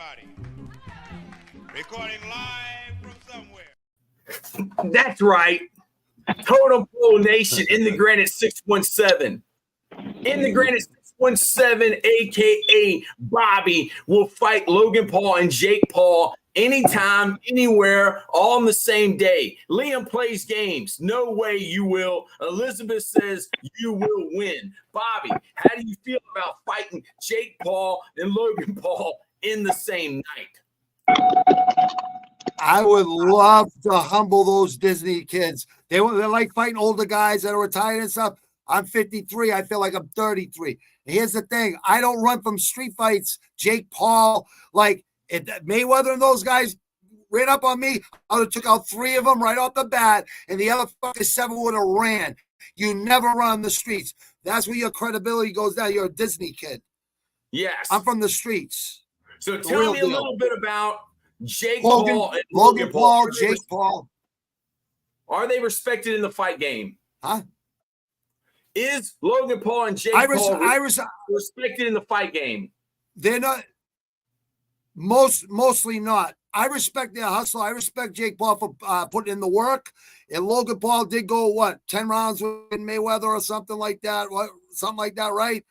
everybody. Recording live from somewhere. That's right. Totem Pole Nation in the Granite 617. In the Granite 617, a.k.a. Bobby, will fight Logan Paul and Jake Paul anytime, anywhere, all on the same day. Liam plays games. No way you will. Elizabeth says you will win. Bobby, how do you feel about fighting Jake Paul and Logan Paul in the same night? I would love to humble those Disney kids. They like fighting older guys that are retired and stuff. I'm 53. I feel like I'm 33. Here's the thing. I don't run from street fights. Jake Paul, like if Mayweather and those guys ran up on me, I would have took out 3 of them right off the bat, and the other fucking 7 would have ran. You never run the streets. That's where your credibility goes down. You're a Disney kid. Yes. I'm from the streets. So tell me a little bit about Jake Paul and Logan Paul, Jake Paul. Are they respected in the fight game? Huh? Is Logan Paul and Jake Paul respected in the fight game? They're not. Mostly not. I respect their hustle. I respect Jake Paul for putting in the work. And Logan Paul did go 10 rounds with Mayweather or something like that. Something like that, right?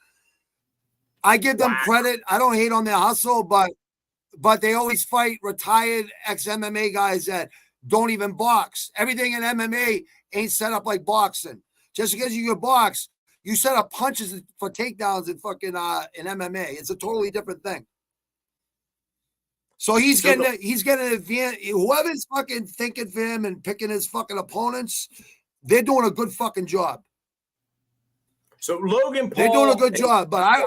I give them credit. I don't hate on their hustle, but they always fight retired ex-MMA guys that don't even box. Everything in MMA ain't set up like boxing. Just because you can box, you set up punches for takedowns in fucking in MMA. It's a totally different thing. So he's getting an advantage. Whoever's fucking thinking for him and picking his fucking opponents, they're doing a good fucking job. So Logan Paul, they're doing a good job. But I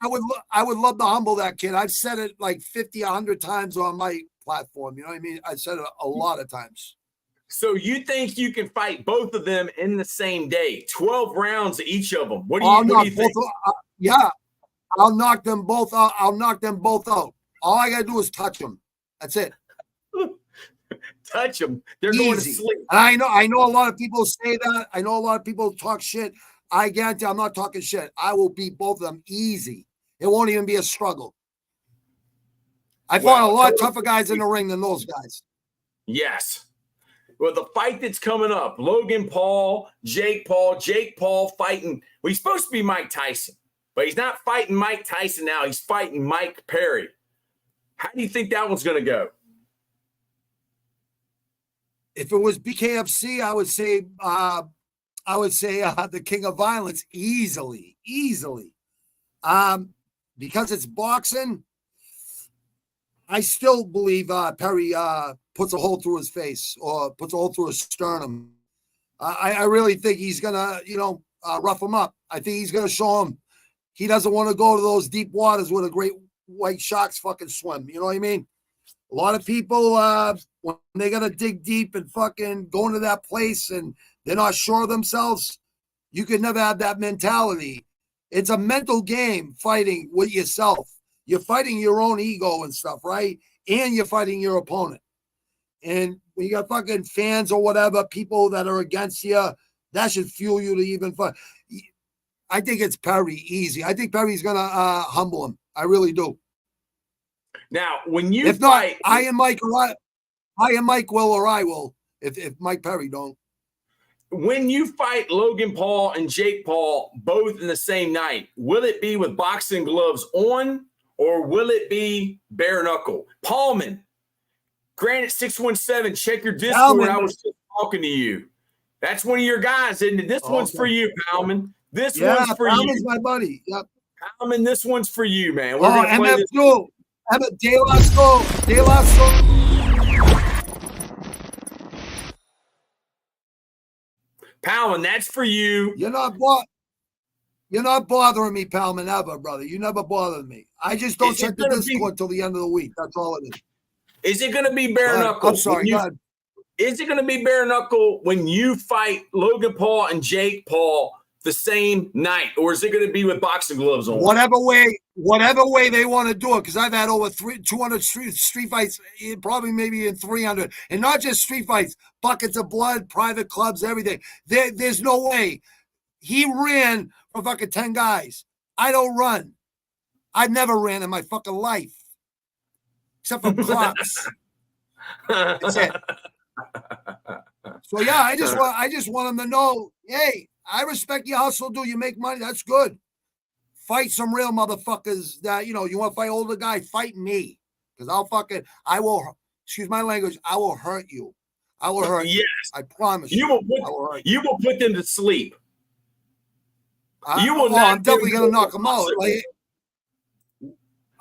would love to humble that kid. I've said it like 50, 100 times on my platform. You know what I mean? I said it a lot of times. So you think you can fight both of them in the same day? 12 rounds each of them. What do you think? Yeah, I'll knock them both out. I'll knock them both out. All I gotta do is touch them. That's it. Touch them. They're easy. Going to sleep. And I know a lot of people say that. I know a lot of people talk shit. I guarantee I'm not talking shit. I will beat both of them easy. It won't even be a struggle. I fought a lot tougher guys in the ring than those guys. Yes. Well, the fight that's coming up, Logan Paul, Jake Paul fighting. Well, he's supposed to be Mike Tyson, but he's not fighting Mike Tyson now. He's fighting Mike Perry. How do you think that one's going to go? If it was BKFC, I would say the King of Violence easily. Because it's boxing, I still believe Perry puts a hole through his face or puts a hole through his sternum. I really think he's gonna, rough him up. I think he's gonna show him he doesn't want to go to those deep waters where the great white sharks fucking swim. You know what I mean? A lot of people, when they gotta dig deep and fucking go into that place and they're not sure of themselves, you could never have that mentality. It's a mental game fighting with yourself. You're fighting your own ego and stuff, right? And you're fighting your opponent. And when you got fucking fans or whatever, people that are against you, that should fuel you to even fight. I think it's Perry easy. I think Perry's going to humble him. I really do. Now, when you if fight... not, I am Mike will or I will if Mike Perry don't. When you fight Logan Paul and Jake Paul both in the same night, will it be with boxing gloves on or will it be bare knuckle? Paulman, Granite 617, check your Discord. I was just talking to you. That's one of your guys, isn't it? This one's for you, Paulman. This one's for Paulman's you. My buddy. Yep. Paulman, this one's for you, man. We're gonna play this. De La Soul. Paulman, that's for you. You're not bothering me, Palman, ever, brother. You never bothered me. I just don't check the Discord till the end of the week. That's all it is. Is it going to be bare knuckle? I'm sorry. Is it going to be bare knuckle when you fight Logan Paul and Jake Paul the same night, or is it going to be with boxing gloves on? Whatever way they want to do it, because I've had over 200 street fights, probably maybe in 300, and not just street fights, buckets of blood, private clubs, everything. There's no way. He ran for fucking 10 guys. I don't run. I've never ran in my fucking life. except for cops. That's it. So yeah, I just want them to know, hey, I respect your hustle, dude. You make money, that's good. Fight some real motherfuckers that, you want to fight older guy, fight me. Because I will, excuse my language, I will hurt you. I will hurt you. I promise you. You will put them to sleep. I'm definitely going to knock them out. Like,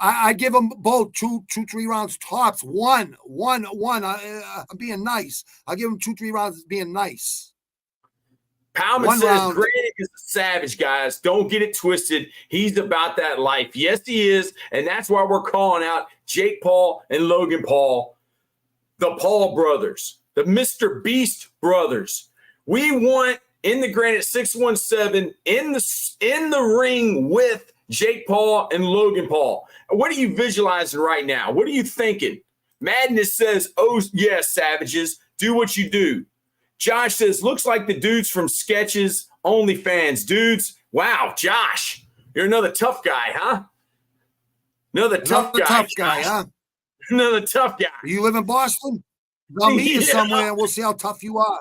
I give them both 2-3 rounds tops. One. I'm being nice. I'll give them 2-3 rounds being nice. Palmer says Granite is a savage, guys. Don't get it twisted. He's about that life. Yes, he is. And that's why we're calling out Jake Paul and Logan Paul, the Paul brothers, the Mr. Beast brothers. We want in the Granite 617 in the ring with Jake Paul and Logan Paul. What are you visualizing right now? What are you thinking? Madness says, oh, yeah, savages, do what you do. Josh says, looks like the dudes from Sketches OnlyFans. Dudes, wow, Josh, you're another tough guy, huh? Another tough guy, huh? Another tough guy. You live in Boston? I'll meet you somewhere and we'll see how tough you are.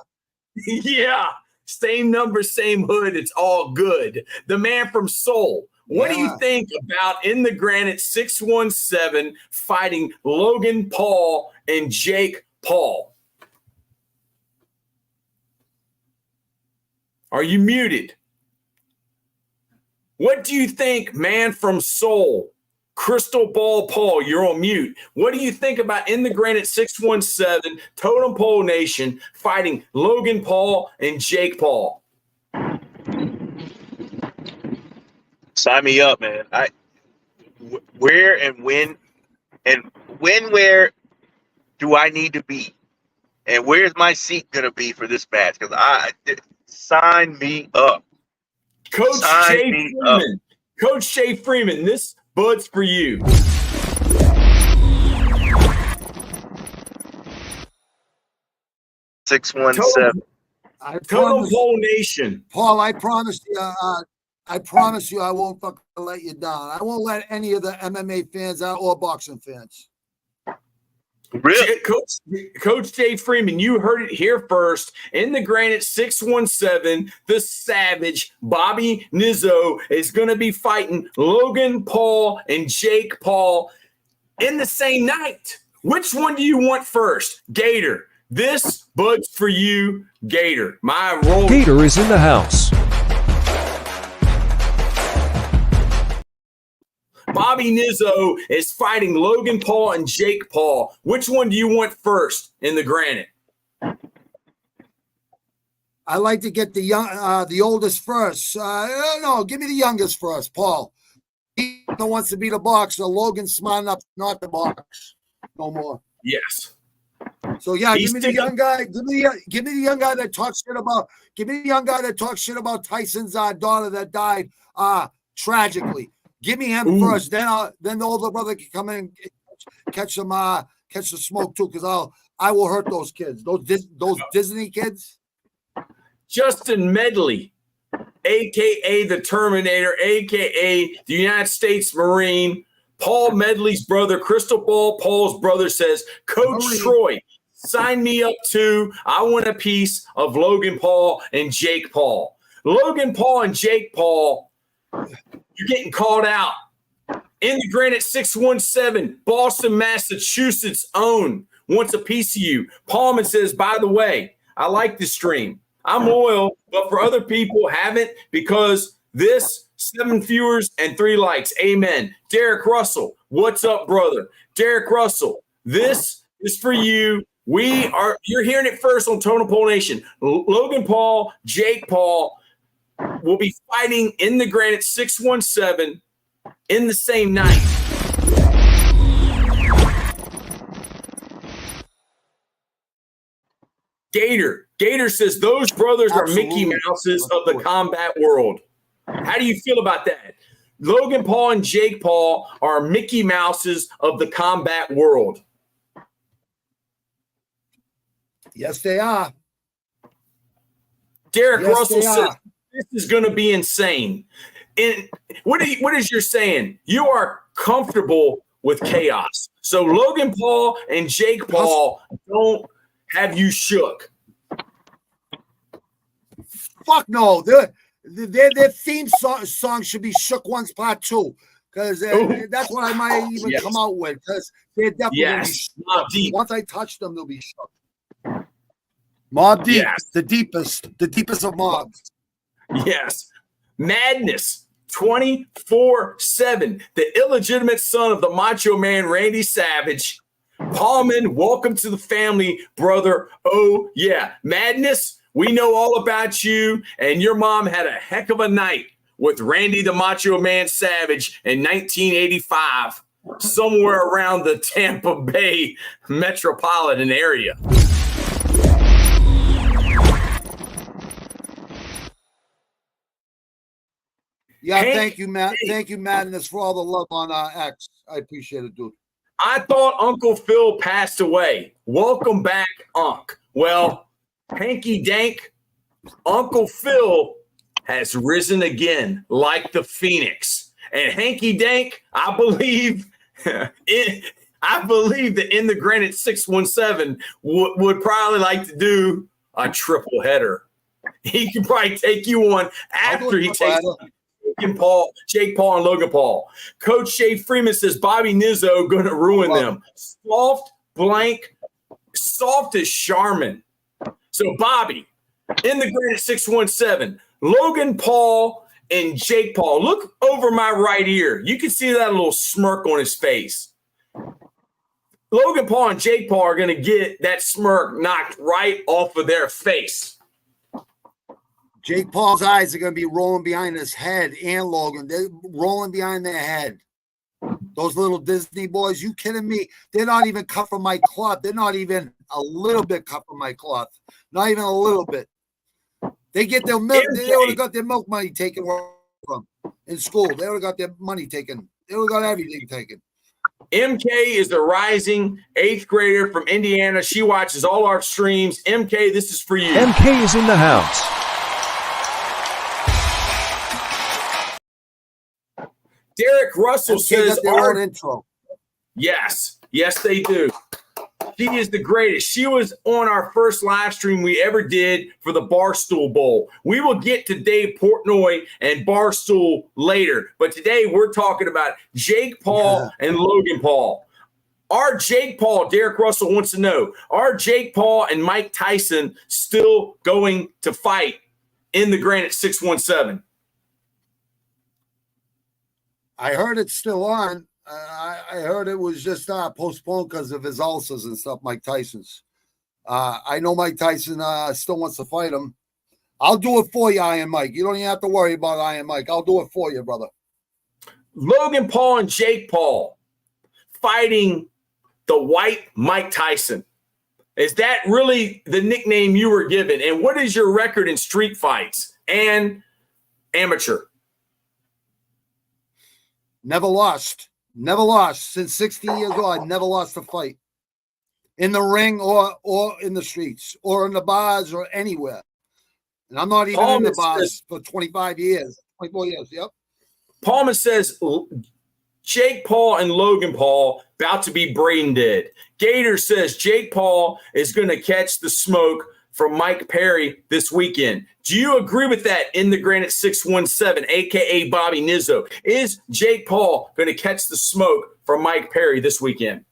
Yeah, same number, same hood. It's all good. The man from Seoul. What do you think about in the Granite 617 fighting Logan Paul and Jake Paul? Are you muted? What do you think, man from Seoul? Crystal Ball Paul, you're on mute. What do you think about in the Granite 617 Totem Pole Nation fighting Logan Paul and Jake Paul? Sign me up, man. Where do I need to be? And where's my seat going to be for this match? Because sign me up. Coach Jay Freeman, this bud's for you. Six 1-7. Totem Pole Nation. Paul, I promise you I won't fucking let you down. I won't let any of the MMA fans out or boxing fans. Really? Coach Jay Freeman, you heard it here first. In the Granite 617, the Savage, Bobby Nizzo, is going to be fighting Logan Paul and Jake Paul in the same night. Which one do you want first? Gator. This bud's for you, Gator. My role. Gator is in the house. Bobby Nizzo is fighting Logan Paul and Jake Paul. Which one do you want first in the Granite? I like to get the oldest first. No, give me the youngest first, Paul. He wants to be the boxer. Logan's smart enough not to box no more. Yes. So yeah, give me the young guy. Give me the young guy that talks shit about. Give me the young guy that talks shit about Tyson's daughter that died tragically. Give me him first, then the older brother can come in and catch the smoke too, because I will hurt those kids, those Disney kids. Justin Medley, aka the Terminator, aka the United States Marine. Paul Medley's brother, Crystal Ball Paul's brother, says, Coach Troy, sign me up too. I want a piece of Logan Paul and Jake Paul. Logan Paul and Jake Paul, you're getting called out. In the Granite 617, Boston, Massachusetts own wants a piece of you. Paulman says, by the way, I like this stream. I'm loyal, but for other people, haven't, because this 7 viewers and 3 likes. Amen. Derek Russell, what's up, brother? Derek Russell, this is for you. You're hearing it first on Totem Pole Nation. Logan Paul, Jake Paul will be fighting in the Granite 617 in the same night. Gator says those brothers Absolutely. Are Mickey Mouses of the combat world. How do you feel about that? Logan Paul and Jake Paul are Mickey Mouses of the combat world. Yes, they are. Derek Russell says this is going to be insane. And what is your saying? You are comfortable with chaos. So Logan Paul and Jake Paul don't have you shook. Fuck no. Their theme song should be Shook Ones Part 2. Because that's what I might even come out with. Because they're definitely be shook. Once I touch them, they'll be shook. Mob Deep, the deepest of mobs. Yes. Madness 24/7. The illegitimate son of the Macho Man, Randy Savage. Paulman, welcome to the family, brother. Oh, yeah. Madness, we know all about you, and your mom had a heck of a night with Randy the Macho Man Savage in 1985, somewhere around the Tampa Bay metropolitan area. Yeah, thank you, Matt. Thank you, Madness, for all the love on X. I appreciate it, dude. I thought Uncle Phil passed away. Welcome back, Unc. Well, Hanky Dank, Uncle Phil has risen again like the Phoenix. And Hanky Dank, I believe that In the Granite 617 would probably like to do a triple header. He could probably take you on after he takes Jake Paul and Logan Paul. Coach Shay Freeman says Bobby Nizzo going to ruin them. Soft as Charmin. So Bobby, In the Granite 617, Logan Paul and Jake Paul. Look over my right ear. You can see that little smirk on his face. Logan Paul and Jake Paul are going to get that smirk knocked right off of their face. Jake Paul's eyes are going to be rolling behind his head, and Logan. They're rolling behind their head. Those little Disney boys, you kidding me? They're not even cut from my cloth. They're not even a little bit cut from my cloth. Not even a little bit. They get their milk. They would have got their milk money taken from in school. They would have got their money taken. They would have got everything taken. MK is the rising 8th grader from Indiana. She watches all our streams. MK, this is for you. MK is in the house. Derek Russell says, their own intro. Yes, they do. She is the greatest. She was on our first live stream we ever did for the Barstool Bowl. We will get to Dave Portnoy and Barstool later, but today we're talking about Jake Paul and Logan Paul. Are Jake Paul, Derek Russell wants to know, are Jake Paul and Mike Tyson still going to fight in the Granite 617? I heard it's still on. I heard it was just postponed because of his ulcers and stuff, Mike Tyson's. I know Mike Tyson still wants to fight him. I'll do it for you, Iron Mike. You don't even have to worry about Iron Mike. I'll do it for you, brother. Logan Paul and Jake Paul fighting the white Mike Tyson. Is that really the nickname you were given? And what is your record in street fights and amateur? Never lost. Never lost. Since 16 years old, I never lost a fight. In the ring or in the streets or in the bars or anywhere. And I'm not even in the bars for 25 years. 24 years, yep. Palmer says Jake Paul and Logan Paul about to be brain dead. Gator says Jake Paul is going to catch the smoke from Mike Perry this weekend. Do you agree with that in the Granite 617, a.k.a. Bobby Nizzo? Is Jake Paul going to catch the smoke from Mike Perry this weekend?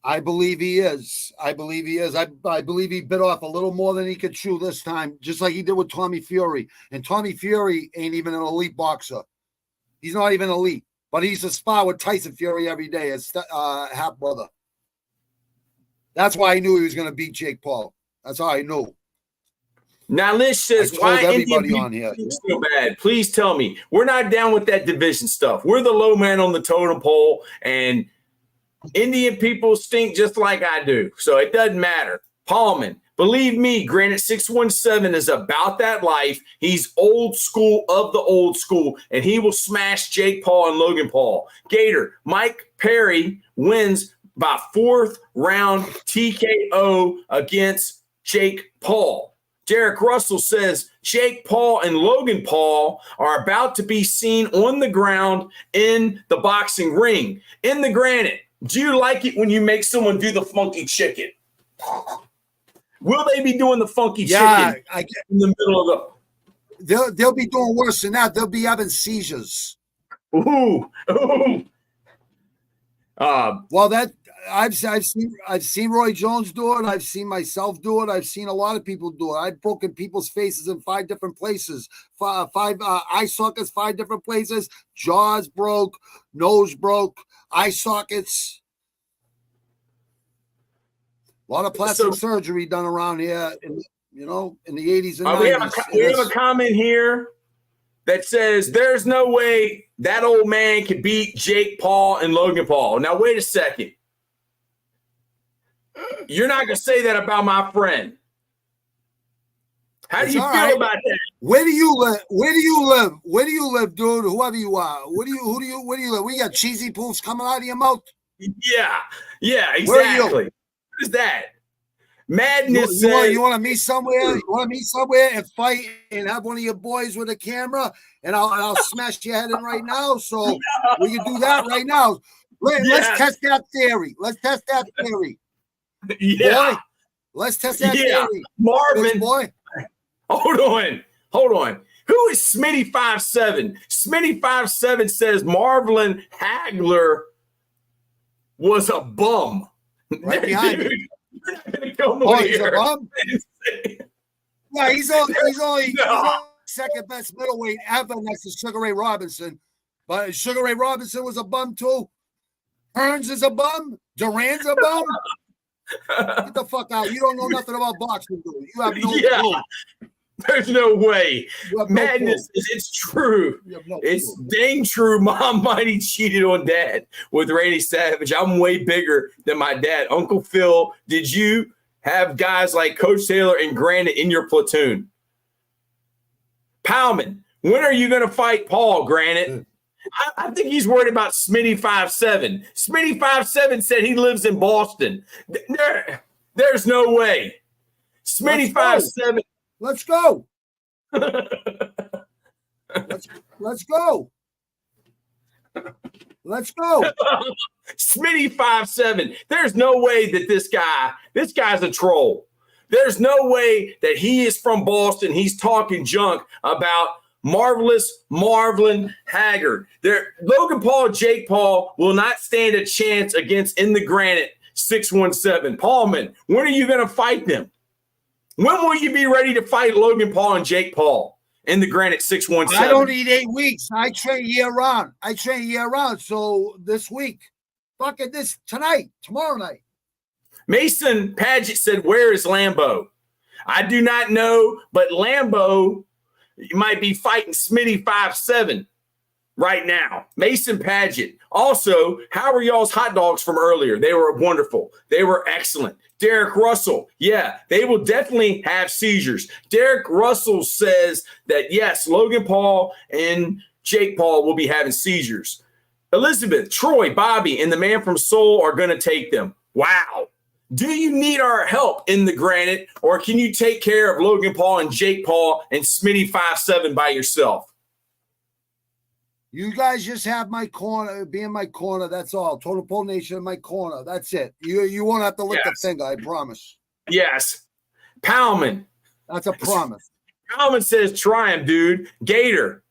I believe he is. I believe he bit off a little more than he could chew this time, just like he did with Tommy Fury. And Tommy Fury ain't even an elite boxer. He's not even elite, but he's a spar with Tyson Fury every day as half brother. That's why I knew he was going to beat Jake Paul. That's how I knew. Now, Liz says, why everybody on here so bad? Please tell me. We're not down with that division stuff. We're the low man on the totem pole, and Indian people stink just like I do. So it doesn't matter. Paulman, believe me, Granite 617 is about that life. He's old school of the old school, and he will smash Jake Paul and Logan Paul. Gator, Mike Perry wins by 4th round TKO against Jake Paul. Derek Russell says Jake Paul and Logan Paul are about to be seen on the ground in the boxing ring. In the granite, do you like it when you make someone do the funky chicken? Will they be doing the funky chicken in the middle of the? They'll be doing worse than that. They'll be having seizures. Ooh. Well, that I've seen Roy Jones do it. I've seen myself do it. I've seen a lot of people do it. I've broken people's faces in 5 different places. Five eye sockets, 5 different places. Jaws broke, nose broke, eye sockets. A lot of plastic surgery done around here, in the 80s and 90s. We have a comment here that says there's no way that old man could beat Jake Paul and Logan Paul. Now, wait a second. You're not going to say that about my friend. How do you feel about that? Where do you live? Where do you live, dude? Whoever you are. Where do you live? We got cheesy poofs coming out of your mouth? Yeah, exactly. What is that? Madness. You want to meet somewhere? You want to meet somewhere and fight and have one of your boys with a camera, and I'll smash your head in right now. So we can do that right now. Let's test that theory. Yeah. Boy, let's test that theory. Marvin, boy. Hold on. Who is Smitty57? Smitty57 says Marvin Hagler was a bum. Right behind you. You're not going to come over he's here. A bum? Yeah, he's only second best middleweight ever next to Sugar Ray Robinson. But Sugar Ray Robinson was a bum too. Hearns is a bum. Duran's a bum. Get the fuck out. You don't know nothing about boxing, dude. You have no clue. There's no way. Madness it's true. It's dang true. Mom mighty cheated on dad with Randy Savage. I'm way bigger than my dad. Uncle Phil, did you have guys like Coach Taylor and Granite in your platoon? Powman, when are you going to fight Paul, Granite? I think he's worried about Smitty57. Smitty57 said he lives in Boston. There's no way. Smitty57. Let's go. Let's go. Smitty57. There's no way that this guy's a troll. There's no way that he is from Boston. He's talking junk about Marvelous Marvin Haggard. Logan Paul, Jake Paul will not stand a chance against In the Granite 617. Paulman, when are you going to fight them? When will you be ready to fight Logan Paul and Jake Paul in the Granite 617? I don't need 8 weeks. I train year round. So this week, fucking this tonight, tomorrow night. Mason Paget said, "Where is Lambo?" I do not know, but Lambo might be fighting Smitty57 right now. Mason Paget. Also, how were y'all's hot dogs from earlier? They were wonderful. They were excellent. Derek Russell, yeah, they will definitely have seizures. Derek Russell says that, yes, Logan Paul and Jake Paul will be having seizures. Elizabeth, Troy, Bobby, and the man from Seoul are going to take them. Wow. Do you need our help in the Granite, or can you take care of Logan Paul and Jake Paul and Smitty57 by yourself? You guys just have my corner, be in my corner. That's all. Total Pole Nation in my corner. That's it. You won't have to lift a finger. I promise. Yes. Powman. That's a promise. Powman says, try him, dude. Gator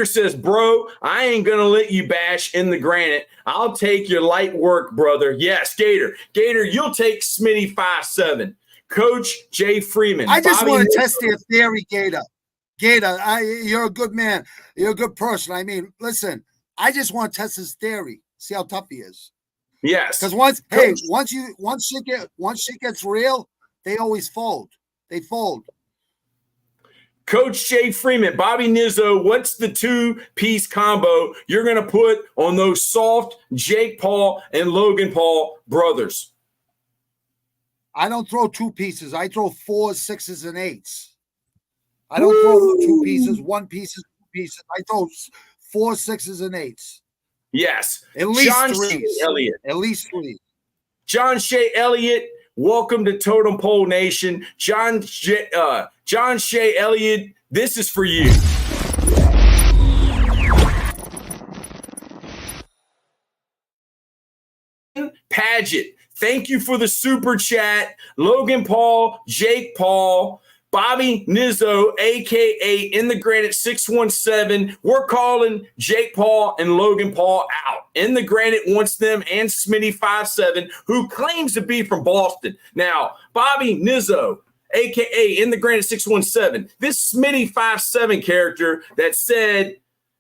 says, bro, I ain't going to let you bash In the Granite. I'll take your light work, brother. Yes, Gator, you'll take Smitty57. Coach Jay Freeman. I just want to test their theory, Gator. You're a good man. You're a good person. I mean, listen, I just want to test his theory. See how tough he is. Yes. Because once shit gets real, they always fold. They fold. Coach Jay Freeman, Bobby Nizzo, what's the 2-piece combo you're going to put on those soft Jake Paul and Logan Paul brothers? I don't throw 2 pieces. I throw 4s, 6s, and 8s. I don't throw 2 pieces, 1 piece, 2 pieces. I throw 4, 6s, and 8s. Yes. At least John 3s. Shea Elliott. At least 3. John Shea Elliott, Welcome to Totem Pole Nation. John Shea Elliott, this is for you. Paget, thank you for the super chat. Logan Paul, Jake Paul, Bobby Nizzo, a.k.a. In the Granite 617. We're calling Jake Paul and Logan Paul out. In the Granite wants them and Smitty57, who claims to be from Boston. Now, Bobby Nizzo, a.k.a. In the Granite 617, this Smitty57 character that said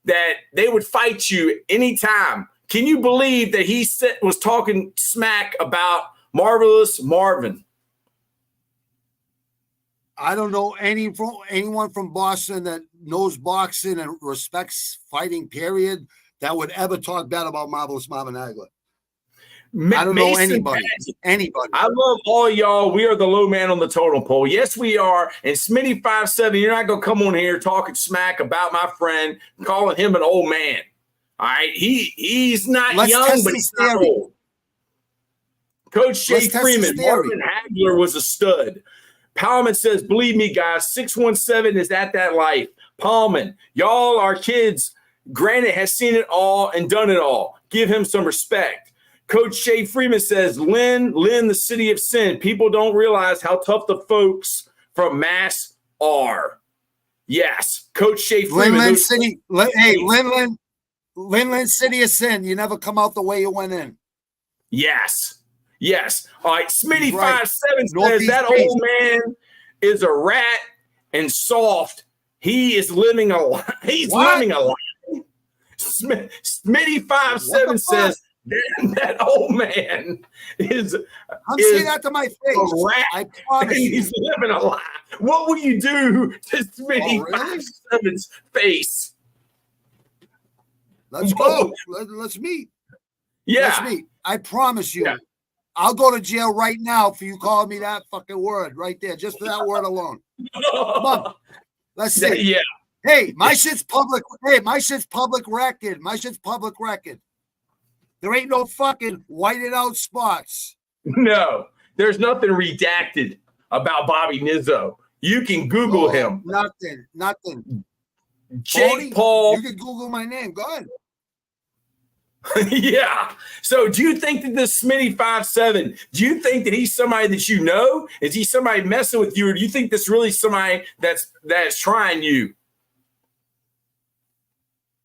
that they would fight you anytime. Can you believe that he was talking smack about Marvelous Marvin? I don't know anyone from Boston that knows boxing and respects fighting, period, that would ever talk bad about Marvelous Marvin Hagler. I don't know anybody. Anybody. I love all y'all. We are the low man on the totem pole. Yes, we are. And Smitty57, you're not going to come on here talking smack about my friend, calling him an old man. All right, he's not young, but he's not old. Coach Shea Freeman, Marvin Hagler was a stud. Palman says, believe me, guys, 617 is at that life. Palman, y'all are kids. Granite has seen it all and done it all. Give him some respect. Coach Shea Freeman says, Lynn, the city of sin. People don't realize how tough the folks from Mass are. Yes, Coach Shea Freeman. Linland City of Sin. You never come out the way you went in. Yes. All right. Smitty57 says that old man is a rat and soft. He is living a lie. He's living a lie. Smitty57 says that old man is. I'm saying that to my face. A rat, I promise you. He's living a lie. What will you do to Smitty57's face? Let's go. Let's meet. Yeah. Let's meet. I promise you. Yeah. I'll go to jail right now for you calling me that fucking word right there, just for that word alone. Come on. Let's see. Yeah. Hey, my shit's public. Hey, my shit's public record. There ain't no fucking whited out spots. No, there's nothing redacted about Bobby Nizzo. You can Google him. Nothing. Jake Paul. You can Google my name. Go ahead. Yeah. So do you think that this Smitty57, do you think that he's somebody that you know? Is he somebody messing with you? Or do you think this really somebody that's trying you?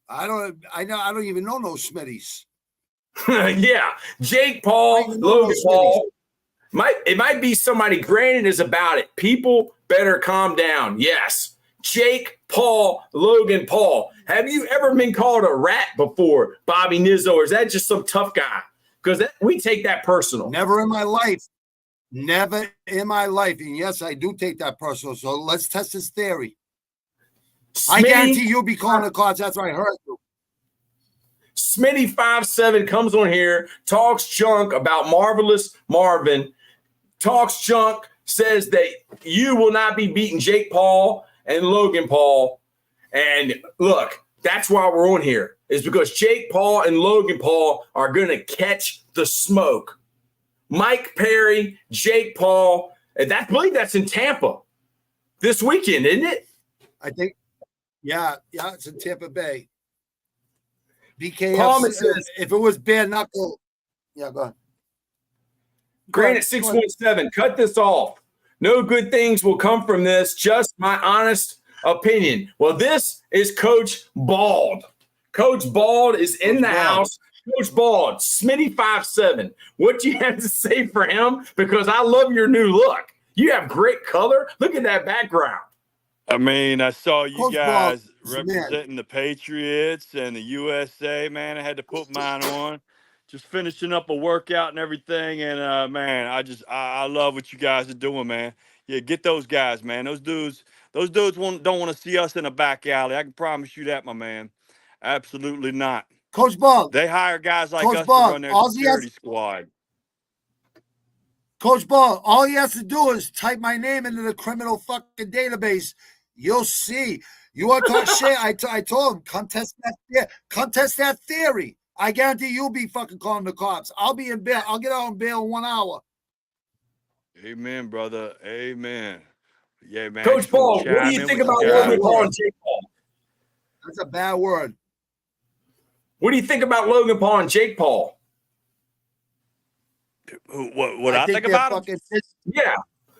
I don't even know no Smitties. Yeah. Jake Paul, Logan Paul. It might be somebody. Granted is about it. People better calm down. Yes. Jake Paul, Logan Paul. Have you ever been called a rat before, Bobby Nizzo, or is that just some tough guy? Because we take that personal. Never in my life. And yes, I do take that personal. So let's test this theory. I guarantee you'll be calling the cards after I heard you. Smitty57 comes on here, talks junk about Marvelous Marvin, talks junk, says that you will not be beating Jake Paul and Logan Paul. And look, that's why we're on here, is because Jake Paul and Logan Paul are going to catch the smoke. Mike Perry, Jake Paul, and I believe that's in Tampa this weekend, isn't it? I think, yeah, it's in Tampa Bay. BKF says, if it was bare knuckle, yeah, go ahead. Granite 617, cut this off. No good things will come from this. Just my honest opinion. Well, this is Coach Bald. Coach Bald is in the house. Coach Bald, Smitty57. What do you have to say for him? Because I love your new look. You have great color. Look at that background. I mean, I saw you Coach guys Bald, representing the Patriots and the USA, man. I had to put mine on. Just finishing up a workout and everything. And, man, I love what you guys are doing, man. Yeah, get those guys, man. Those dudes don't want to see us in a back alley. I can promise you that, my man. Absolutely not. Coach Ball. They hire guys like Coach us Ball, to run their security squad. Coach Ball, all he has to do is type my name into the criminal fucking database. You'll see. You want to talk shit? I told him, contest that theory. I guarantee you'll be fucking calling the cops. I'll be in bail. I'll get out on bail in 1 hour. Amen, brother. Amen. Yeah, man. I Coach just want Paul, to what do chime you in think with you about Bad Logan guys. Paul word. and Jake Paul? That's a bad word. What do you think about Logan Paul and Jake Paul? What I think think they're about him? fucking. Yeah.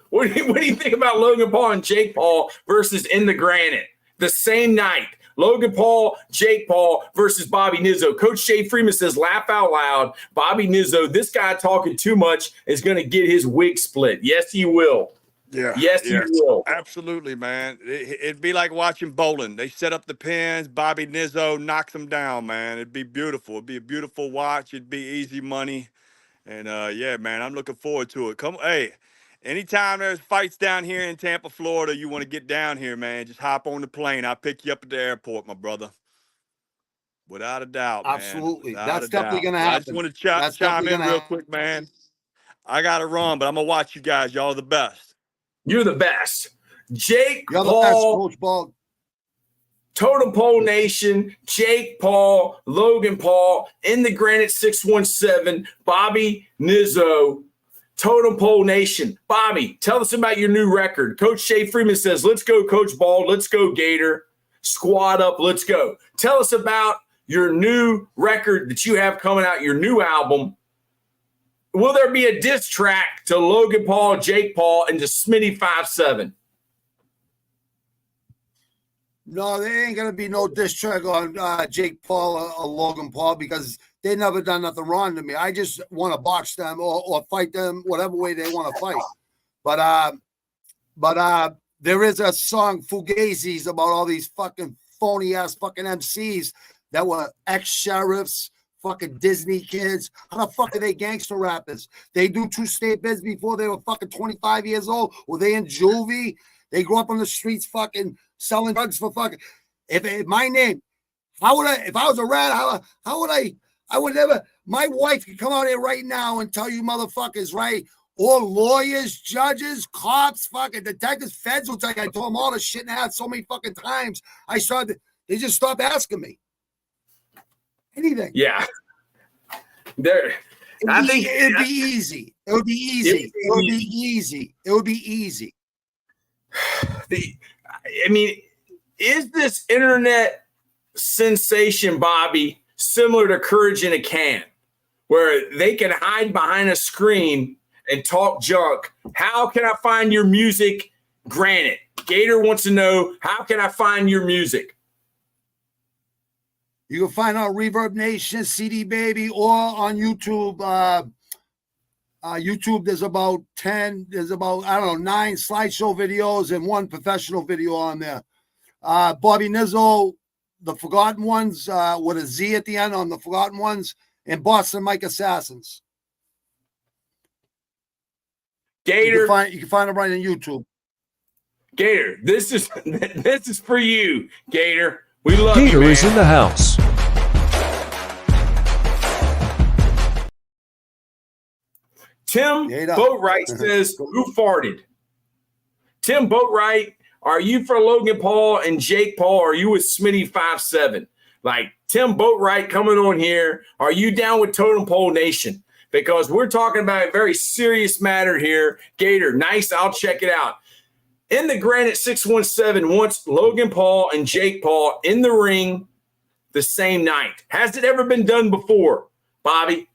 What do you think about Logan Paul and Jake Paul versus In the Granite? The same night. Logan Paul, Jake Paul versus Bobby Nizzo. Coach Jay Freeman says, laugh out loud. Bobby Nizzo, this guy talking too much is going to get his wig split. Yes, he will. Yeah, Yes, he will. absolutely, man. It'd be like watching bowling. They set up the pins. Bobby Nizzo knocks them down, man. It'd be beautiful. It'd be a beautiful watch. It'd be easy money. And yeah, man, I'm looking forward to it. Hey, anytime there's fights down here in Tampa, Florida, you want to get down here, man, just hop on the plane. I'll pick you up at the airport, my brother. Without a doubt, man. Absolutely. Without That's a definitely doubt. going to But I just happen. want to That's chime definitely in going to real happen. quick, man. I got to run, but I'm going to watch you guys. Y'all are the best. You're the best. Jake You're the best, Paul, Coach Ball. Totem Pole Nation, Jake Paul, Logan Paul, In the Granite 617, Bobby Nizzo, Totem Pole Nation. Bobby, tell us about your new record. Coach Jay Freeman says, let's go, Coach Ball. Let's go, Gator. Squad up. Let's go. Tell us about your new record that you have coming out, your new album. Will there be a diss track to Logan Paul, Jake Paul, and to Smitty 5'7"? No, there ain't going to be no diss track on Jake Paul or Logan Paul because they never done nothing wrong to me. I just want to box them or fight them whatever way they want to fight. But there is a song, Fugazis, about all these fucking phony-ass fucking MCs that were ex-sheriffs, fucking Disney kids. How the fuck are they gangster rappers? They do 2 state bids before they were fucking 25 years old. Were they in juvie? They grew up on the streets fucking selling drugs for fucking. If my name, how would I, if I was a rat, how would I would never, my wife could come out here right now and tell you motherfuckers, right? Or lawyers, judges, cops, fucking detectives, feds will tell you. I told them all this shit and I had so many fucking times. They just stopped asking me. Anything. Yeah. I think it'd be easy. It would be easy. It would be easy. It would be easy. I mean, is this internet sensation, Bobby, similar to Courage in a Can, where they can hide behind a screen and talk junk? How can I find your music? Granted, Gator wants to know, how can I find your music? You can find on Reverb Nation, CD Baby, or on YouTube. YouTube, there's about 9 slideshow videos and 1 professional video on there. Bobby Nizzo, The Forgotten Ones, with a Z at the end on The Forgotten Ones, and Boston Mike Assassins. Gator, you can find them right on YouTube. Gator, this is for you, Gator. We love Gator you, man. is in the house. Tim Boatwright says, who farted? Tim Boatwright, are you for Logan Paul and Jake Paul? Or are you with Smitty 5'7"? Like, Tim Boatwright coming on here. Are you down with Totem Pole Nation? Because we're talking about a very serious matter here. Gator, nice. I'll check it out. In the Granite 617 wants Logan Paul and Jake Paul in the ring the same night. Has it ever been done before, Bobby?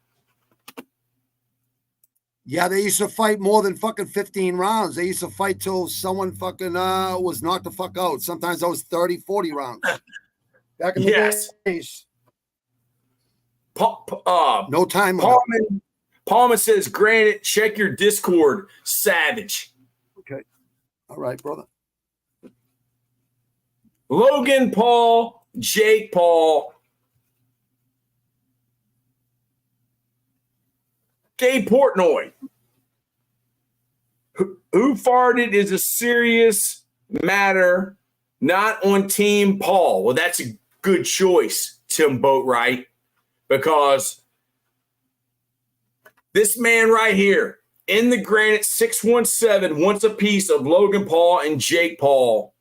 Yeah, they used to fight more than fucking 15 rounds. They used to fight till someone fucking was knocked the fuck out. Sometimes that was 30, 40 rounds. Back in the days. No time. Palmer says, Granite, check your Discord. Savage. Okay. All right, brother. Logan Paul, Jake Paul. Gabe Portnoy. Who farted is a serious matter, not on Team Paul. Well, that's a good choice, Tim Boatwright, because this man right here, in the Granite 617, wants a piece of Logan Paul and Jake Paul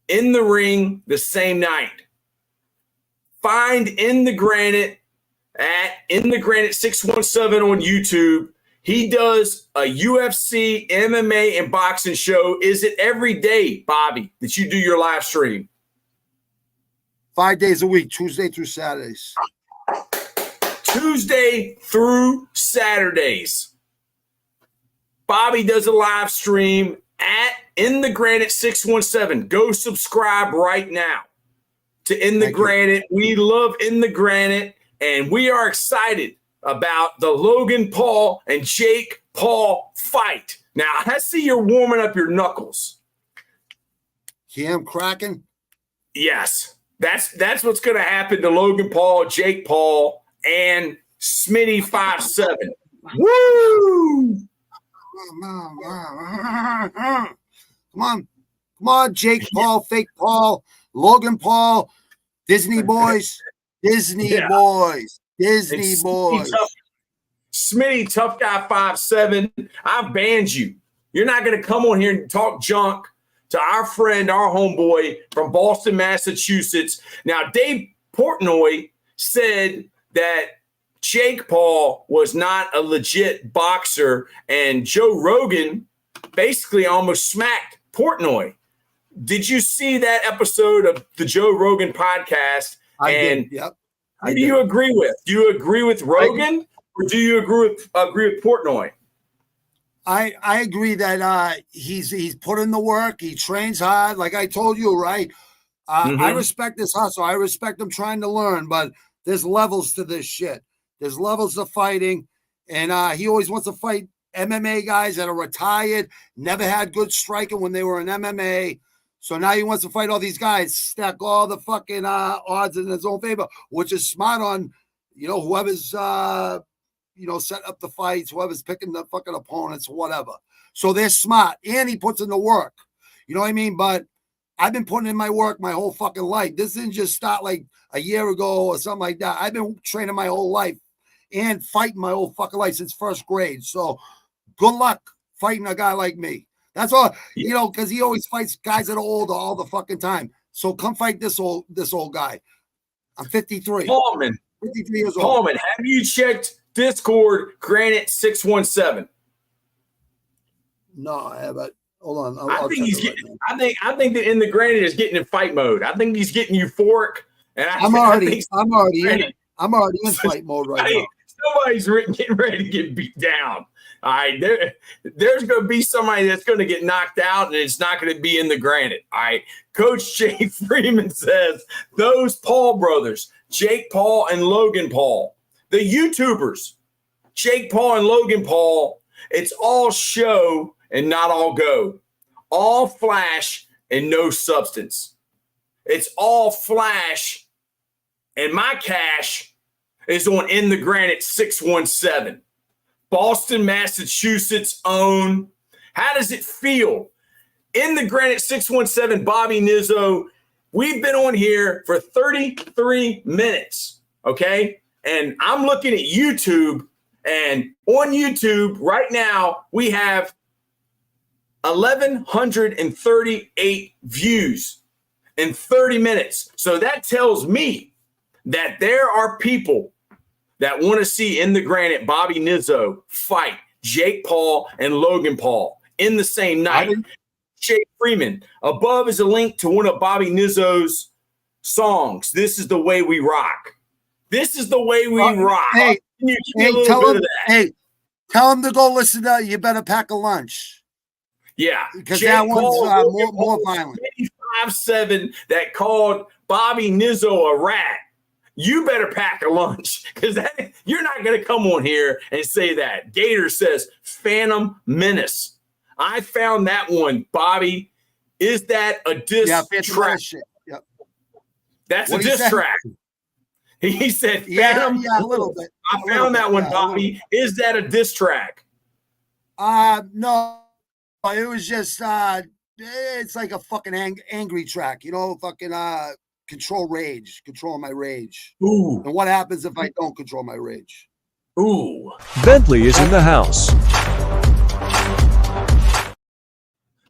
in the ring the same night. Find In the Granite at In the Granite 617 on YouTube. He does a UFC, MMA, and boxing show. Is it every day, Bobby, that you do your live stream? 5 days a week, Tuesday through Saturdays. Tuesday through Saturdays. Bobby does a live stream at In the Granite 617. Go subscribe right now to In the Granite. We love In the Granite, and we are excited about the Logan Paul and Jake Paul fight. Now, I see you're warming up your knuckles. Yeah, I'm cracking. Yes, that's what's going to happen to Logan Paul, Jake Paul, and Smitty 5'7". Woo! Come on, Jake Paul, fake Paul, Logan Paul, Disney boys, Disney boys. Smitty, tough guy 5'7". I've banned you. You're not going to come on here and talk junk to our friend, our homeboy from Boston, Massachusetts. Now, Dave Portnoy said that Jake Paul was not a legit boxer, and Joe Rogan basically almost smacked Portnoy. Did you see that episode of the Joe Rogan podcast? I did. Yep. Who do you agree with? Do you agree with Rogan, or do you agree with Portnoy? I agree that he's put in the work. He trains hard, like I told you, right? I respect this hustle. I respect him trying to learn, but there's levels to this shit. There's levels to fighting, and he always wants to fight MMA guys that are retired, never had good striking when they were in MMA. So now he wants to fight all these guys, stack all the fucking odds in his own favor, which is smart on, whoever's, set up the fights, whoever's picking the fucking opponents, whatever. So they're smart, and he puts in the work. You know what I mean? But I've been putting in my work my whole fucking life. This didn't just start like a year ago or something like that. I've been training my whole life and fighting my whole fucking life since first grade. So good luck fighting a guy like me. That's all, because he always fights guys that are older all the fucking time. So come fight this old guy. I'm 53. Paulman. 53 years old. Paulman, have you checked Discord Granite 617? No, I haven't. Hold on. I think he's getting. I think that In the Granite is getting in fight mode. I think he's getting euphoric. And I'm already in it. I'm already in fight mode right now. Somebody's getting ready to get beat down. All right, there's going to be somebody that's going to get knocked out, and it's not going to be In the Granite. All right, Coach Jay Freeman says those Paul brothers, Jake Paul and Logan Paul, the YouTubers, Jake Paul and Logan Paul, it's all show and not all go, all flash and no substance. It's all flash, and my cash is on In the Granite 617. Boston, Massachusetts own. How does it feel? In the Granite 617, Bobby Nizzo. We've been on here for 33 minutes, okay? And I'm looking at YouTube, and on YouTube right now, we have 1,138 views in 30 minutes. So that tells me that there are people that want to see In the Granite Bobby Nizzo fight Jake Paul and Logan Paul in the same night. Jay Freeman. Above is a link to one of Bobby Nizzo's songs. This is the way we rock. This is the way we rock. Hey, tell him to go listen to You Better Pack a Lunch. Yeah. Because that one's more violent. 5'7" that called Bobby Nizzo a rat. You better pack a lunch, because you're not going to come on here and say that. Gator says Phantom Menace. I found that one, Bobby. Is that a diss track? Yep. That's a diss track. He said Phantom. Yeah, a little bit. I found that one, Bobby. Is that a diss track? No. It was just it's like a fucking angry track, fucking control my rage. Ooh. And what happens if I don't control my rage? Ooh. Bentley is in the house.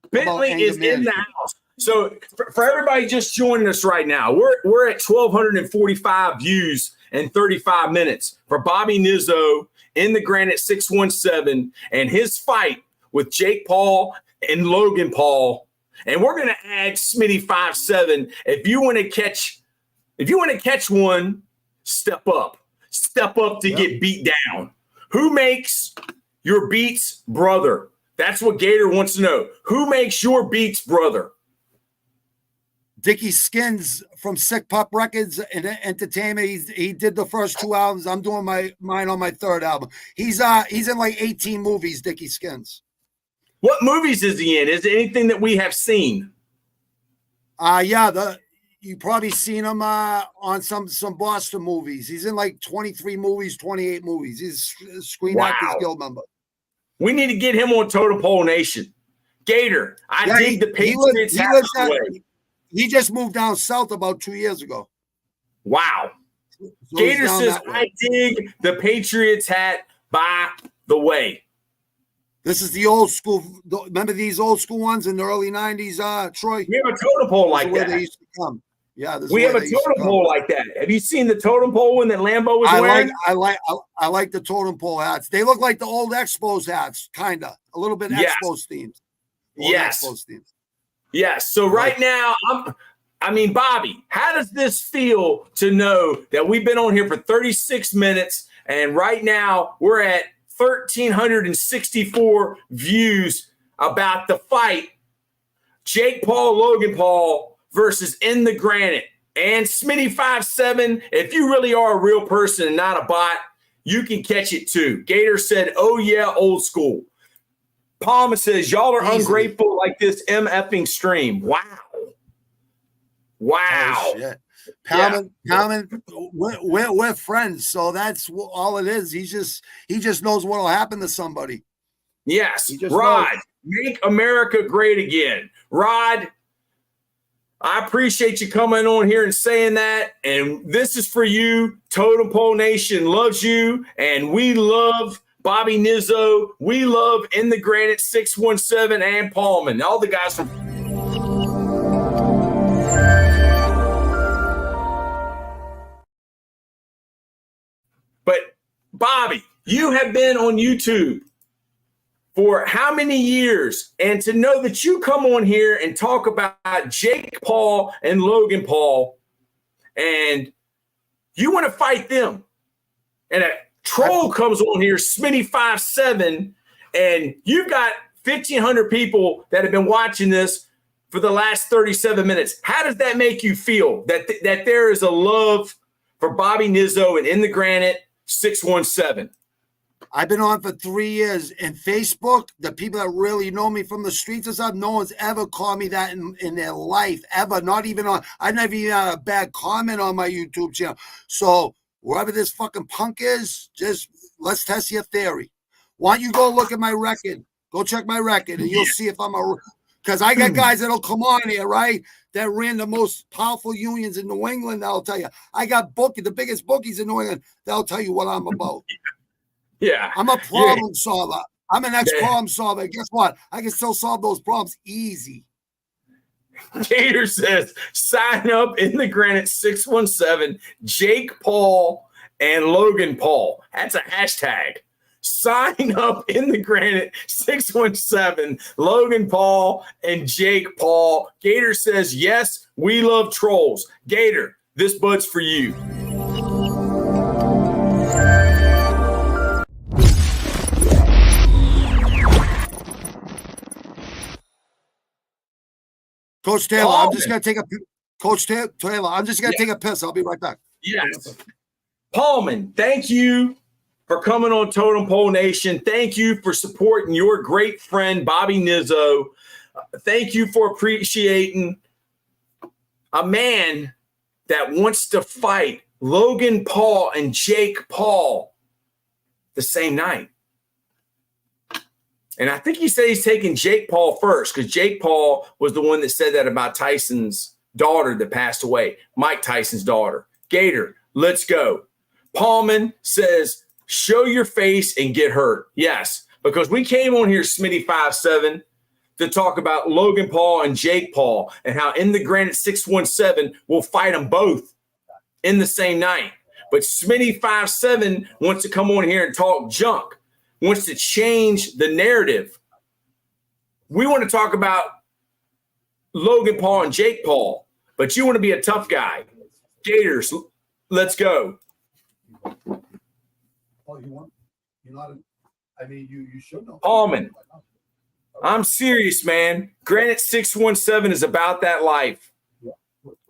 Bentley is in the house. So for everybody just joining us right now, we're at 1,245 views and 35 minutes for Bobby Nizzo in the Granite 617 and his fight with Jake Paul and Logan Paul. And we're going to add Smitty 5'7". If you want to catch one, step up. Step up to get beat down. Who makes your beats brother? That's what Gator wants to know. Who makes your beats brother? Dickie Skins from Sick Pup Records and Entertainment. He did the first 2 albums. I'm doing mine on my third album. He's in like 18 movies, Dickie Skins. What movies is he in? Is it anything that we have seen? You probably seen him on some Boston movies. He's in like 23 movies, 28 movies. He's a Screen Actors Guild member. We need to get him on Totem Pole Nation. Gator, I dig the Patriots. He just moved down south about 2 years ago. Wow. So Gator says, I dig the Patriots hat, by the way. This is the old school. Remember these old school ones in the early 90s, Troy? We have a totem pole like that. They used to come. Yeah, we have a totem pole like that. Have you seen the totem pole one that Lambo was wearing? I like the totem pole hats. They look like the old Expos hats, kind of. A little bit Expos themed. Expos themed. Yes. So right now, Bobby, how does this feel to know that we've been on here for 36 minutes and right now we're at 1,364 views about the fight, Jake Paul, Logan Paul versus In the Granite. And Smitty 5'7", if you really are a real person and not a bot, you can catch it too. Gator said, oh yeah, old school. Palmer says, y'all are ungrateful like this MFing stream. Wow. Oh, shit. Palman, we're friends, so that's all it is. He just knows what will happen to somebody. Yes, Rod, make America great again. Rod, I appreciate you coming on here and saying that. And this is for you. Totem Pole Nation loves you, and we love Bobby Nizzo. We love In the Granite 617 and Paulman. All the guys from. But Bobby, you have been on YouTube for how many years? And to know that you come on here and talk about Jake Paul and Logan Paul, and you want to fight them, and a troll comes on here, Smitty 5'7", and you've got 1,500 people that have been watching this for the last 37 minutes. How does that make you feel that there is a love for Bobby Nizzo and In the Granite 617? I've been on for 3 years, and Facebook, the people that really know me from the streets and stuff, no one's ever called me that in their life, ever. Not even on, I never even had a bad comment on my YouTube channel. So wherever this fucking punk is, just let's test your theory. Why don't you go look at my record? Go check my record, and you'll see if I'm because I got guys that'll come on here, right, that ran the most powerful unions in New England. That'll tell you. I got the biggest bookies in New England. They'll tell you what I'm about. Yeah. I'm a problem solver. I'm an ex-problem solver. Guess what? I can still solve those problems easy. Gator says, sign up In the Granite 617, Jake Paul and Logan Paul. That's a hashtag. Sign up In the Granite 617, Logan Paul and Jake Paul. Gator says, yes, we love trolls. Gator, this bud's for you. Coach Taylor, I'm just going to take a take a piss. I'll be right back. Yes. Paulman, thank you for coming on Totem Pole Nation. Thank you for supporting your great friend, Bobby Nizzo. Thank you for appreciating a man that wants to fight Logan Paul and Jake Paul the same night. And I think he said he's taking Jake Paul first because Jake Paul was the one that said that about Tyson's daughter that passed away, Mike Tyson's daughter. Gator, let's go. Paulman says, show your face and get hurt. Yes, because we came on here, Smitty 5'7", to talk about Logan Paul and Jake Paul and how In the Granite 617 will fight them both in the same night. But Smitty57 wants to come on here and talk junk, wants to change the narrative. We want to talk about Logan Paul and Jake Paul, but you want to be a tough guy. Gators, let's go. Oh, you want? You're not. I mean, you should know. Paulman, I'm serious, man. Granite 617 is about that life.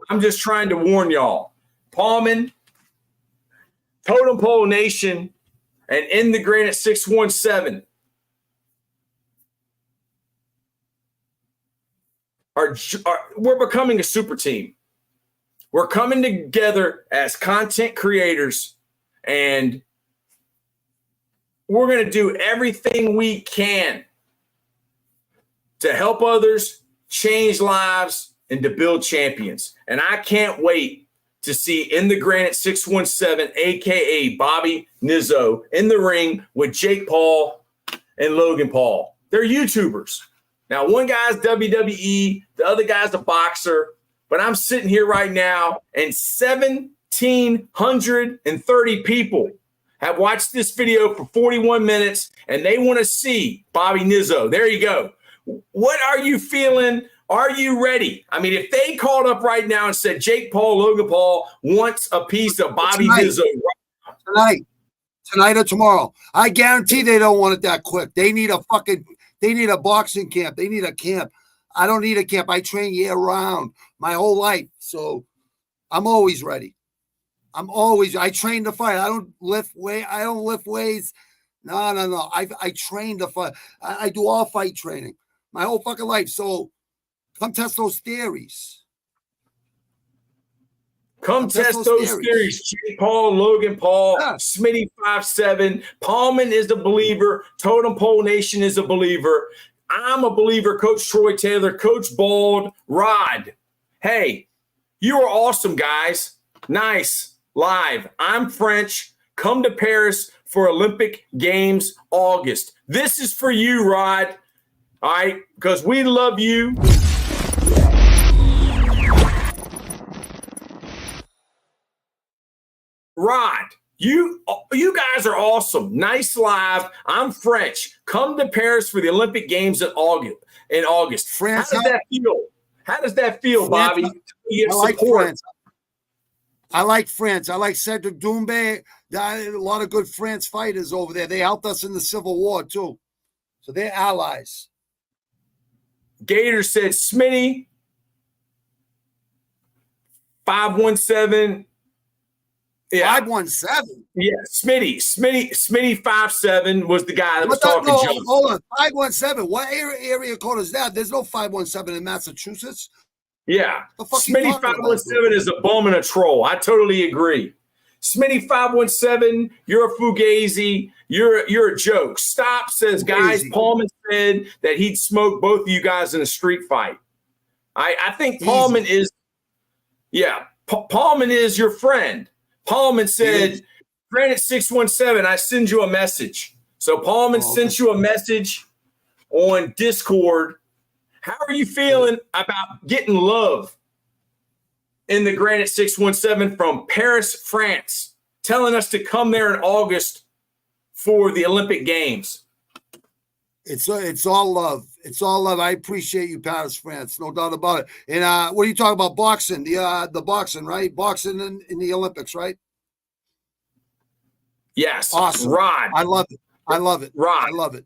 I'm just trying to warn y'all. Paulman, Totem Pole Nation, and in the Granite 617 we're becoming a super team. We're coming together as content creators, and we're going to do everything we can to help others, change lives, and to build champions. And I can't wait to see In the Granite 617, a.k.a. Bobby Nizzo, in the ring with Jake Paul and Logan Paul. They're YouTubers. Now, one guy's WWE, the other guy's a boxer, but I'm sitting here right now, and 1,730 people have watched this video for 41 minutes, and they want to see Bobby Nizzo. There you go. What are you feeling? Are you ready? I mean, if they called up right now and said Jake Paul, Logan Paul wants a piece of Bobby Nizzo. Tonight or tomorrow. I guarantee they don't want it that quick. They need a boxing camp. They need a camp. I don't need a camp. I train year round my whole life. So I'm always ready. I train to fight. I don't lift weights. No. I train to fight. I do all fight training my whole fucking life. So come test those theories. Come test those theories. Jake Paul, Logan Paul, yeah. Smitty57. Paulman is a believer. Totem Pole Nation is a believer. I'm a believer. Coach Troy Taylor, Coach Bald, Rod. Hey, you are awesome, guys. Nice. Live. I'm French. Come to Paris for Olympic Games August. This is for you, Rod. All right? Because we love you. Rod, you guys are awesome. Nice live. I'm French. Come to Paris for the Olympic Games in August. France, how does that feel? How does that feel, Bobby? I like France. I like France. I like Cedric Doumbé. A lot of good France fighters over there. They helped us in the Civil War, too. So they're allies. Gator said, Smitty, 517. Yeah. 517? Yeah, Smitty 57 was the guy that was talking junk. Hold on, 517. What area code is that? There's no 517 in Massachusetts. Yeah, Smitty 517 is a bum and a troll. I totally agree. Smitty 517, you're a fugazi. You're a joke. Stop says, guys, Paulman said that he'd smoke both of you guys in a street fight. I think Paulman is, Paulman is your friend. Paulman said, Granite 617, I send you a message. So Paulman sent you a message on Discord. How are you feeling about getting love in the Granite 617 from Paris, France, telling us to come there in August for the Olympic Games? It's all love. It's all love. I appreciate you, Paris, France. No doubt about it. And what are you talking about? Boxing, the boxing, right? Boxing in the Olympics, right? Yes. Awesome. Rod. I love it. Rod. I love it.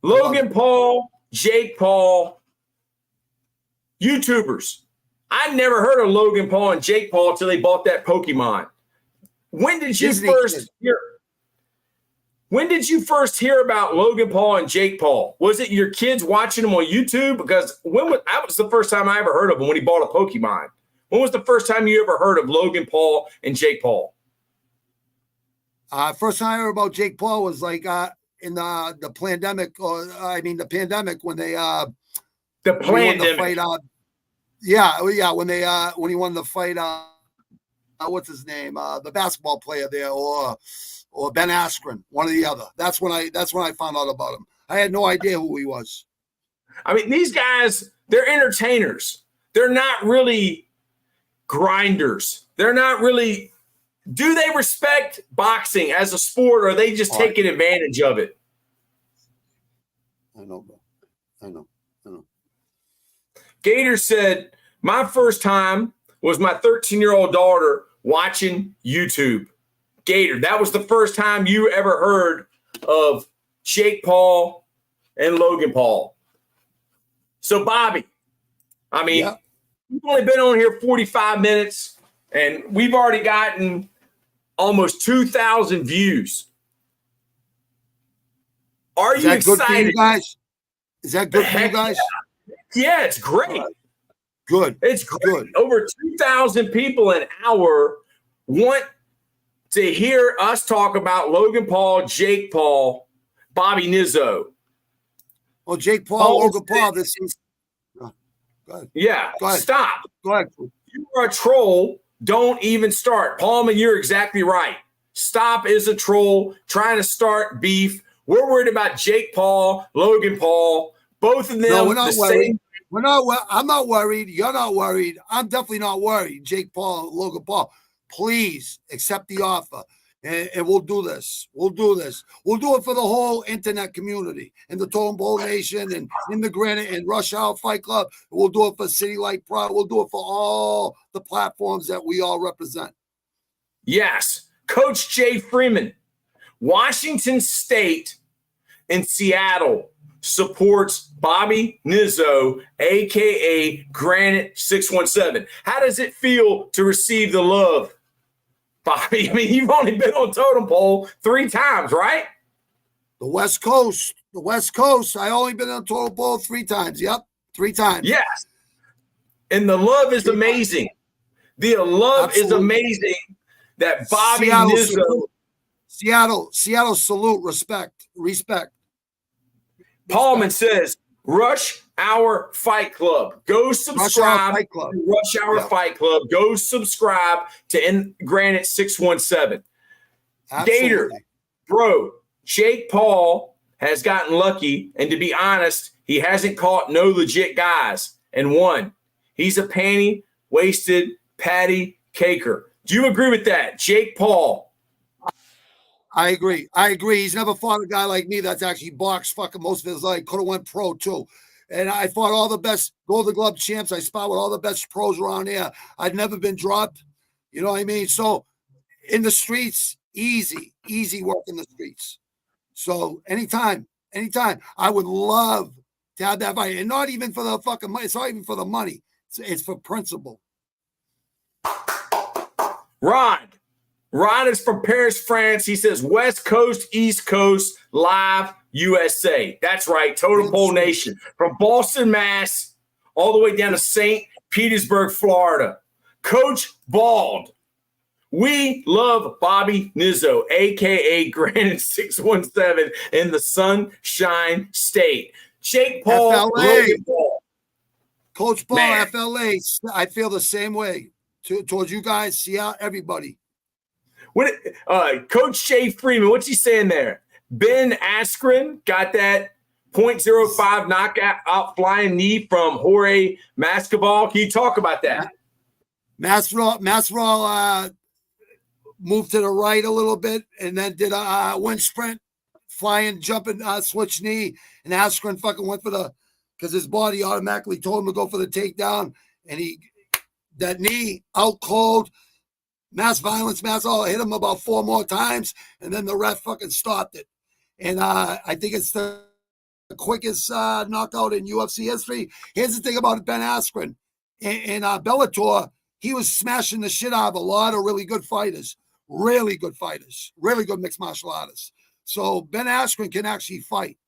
Logan Paul, Jake Paul, YouTubers. I never heard of Logan Paul and Jake Paul until they bought that Pokemon. When did you first hear about Logan Paul and Jake Paul? Was it your kids watching them on YouTube? Because that was the first time I ever heard of him when he bought a Pokemon. When was the first time you ever heard of Logan Paul and Jake Paul? First time I heard about Jake Paul was like in the pandemic, the pandemic when they the pandemic. When he won the fight, what's his name? The basketball player there, or Ben Askren, one or the other. That's when I found out about him. I had no idea who he was. I mean, these guys, they're entertainers. They're not really grinders. They're not really Do they respect boxing as a sport, or are they just taking advantage of it? I know, bro. I know. Gator said, my first time was my 13-year-old daughter watching YouTube. Gator, that was the first time you ever heard of Jake Paul and Logan Paul. So, Bobby, I mean, we've only been on here 45 minutes, and we've already gotten almost 2,000 views. Are you excited? Good for you guys? Is that good for you guys? Yeah, it's great. Good. It's great. Over 2,000 people an hour want to hear us talk about Logan Paul, Jake Paul, Bobby Nizzo. Oh, Jake Paul, Logan Paul. This is. Go ahead. Yeah, Go ahead. Stop. Go ahead. You are a troll. Don't even start. Palman, you're exactly right. Stop is a troll trying to start beef. We're worried about Jake Paul, Logan Paul, both of them. No, we're not worried. Same. We're not. I'm not worried. You're not worried. I'm definitely not worried. Jake Paul, Logan Paul, please accept the offer, and we'll do this. We'll do this. We'll do it for the whole internet community and the Totem Pole Nation and in the Granite and Rush Hour Fight Club. We'll do it for City Light Pro. We'll do it for all the platforms that we all represent. Yes, Coach Jay Freeman, Washington State and Seattle supports Bobby Nizzo, a.k.a. Granite 617. How does it feel to receive the love, Bobby? I mean, you've only been on Totem Pole 3 times, right? The West Coast. I only been on Totem Pole 3 times. Yep, 3 times. Yes. And the love is amazing. The love is amazing that Bobby Nizzo. Seattle salute, respect. Paulman says, Rush Hour Fight Club. Go subscribe to Rush Hour Fight Club. Go subscribe to Granite 617. Absolutely. Gator, bro, Jake Paul has gotten lucky, and to be honest, he hasn't caught no legit guys and won. He's a panty-wasted patty caker. Do you agree with that, Jake Paul? I agree. He's never fought a guy like me that's actually boxed fucking most of his life. Could have went pro too. And I fought all the best Golden Glove champs. I sparred with all the best pros around here. I'd never been dropped. You know what I mean? So in the streets, easy work in the streets. So anytime, I would love to have that fight. And not even for the fucking money. It's not even for the money. It's for principle. Ron is from Paris, France. He says, West Coast, East Coast, live USA. That's right. Totem Pole Nation. From Boston, Mass, all the way down to St. Petersburg, Florida. Coach Bald. We love Bobby Nizzo, a.k.a. Granite 617 in the Sunshine State. Jake Paul, Logan Paul. Coach Paul, man. FLA. I feel the same way towards you guys. See out everybody. Coach Jay Freeman, what's he saying there? Ben Askren got that .05 knockout flying knee from Jorge Masvidal. Can you talk about that? Masvidal moved to the right a little bit and then did a wind sprint, flying, jumping, switch knee, and Askren fucking went for because his body automatically told him to go for the takedown, and that knee out cold. Mass violence, Masvidal hit him about 4 more times, and then the ref fucking stopped it. And I think it's the quickest knockout in UFC history. Here's the thing about Ben Askren. In Bellator, he was smashing the shit out of a lot of really good fighters, really good mixed martial artists. So Ben Askren can actually fight.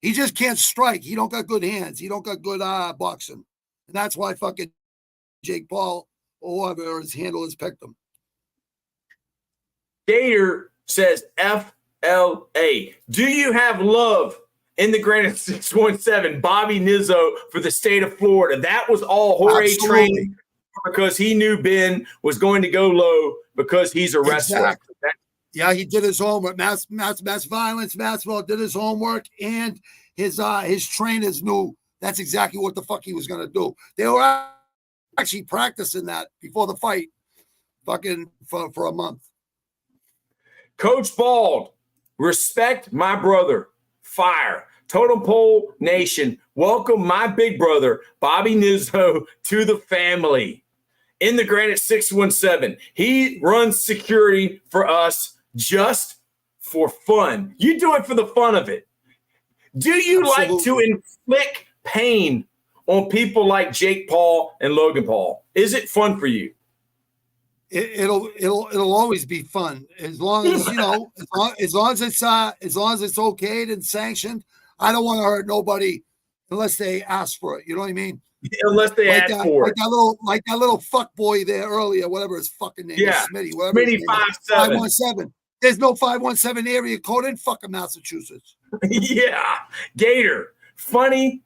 He just can't strike. He don't got good hands. He don't got good boxing. And that's why fucking Jake Paul or whoever his handle has picked him. Gator says FLA. Do you have love in the Granite 617, Bobby Nizzo for the state of Florida? That was all Jorge training because he knew Ben was going to go low because he's a wrestler. Exactly. Yeah, he did his homework. Mass violence, Masvidal did his homework, and his trainers knew that's exactly what the fuck he was going to do. They were actually practicing that before the fight. fucking for a month. Coach Bald, respect my brother. Fire. Totem Pole Nation, welcome my big brother, Bobby Nizzo, to the family. In the Granite 617, he runs security for us just for fun. You do it for the fun of it. Do you Absolutely. like to inflict pain on people like Jake Paul and Logan Paul? Is it fun for you? It'll always be fun as long as as long as it's okayed and sanctioned. I don't want to hurt nobody unless they ask for it. You know what I mean? Unless they ask for it. Like that little fuck boy there earlier, whatever his fucking name is, Smitty, whatever. Smitty 517. There's no 517 area code in fucking Massachusetts. Yeah. Gator. Funny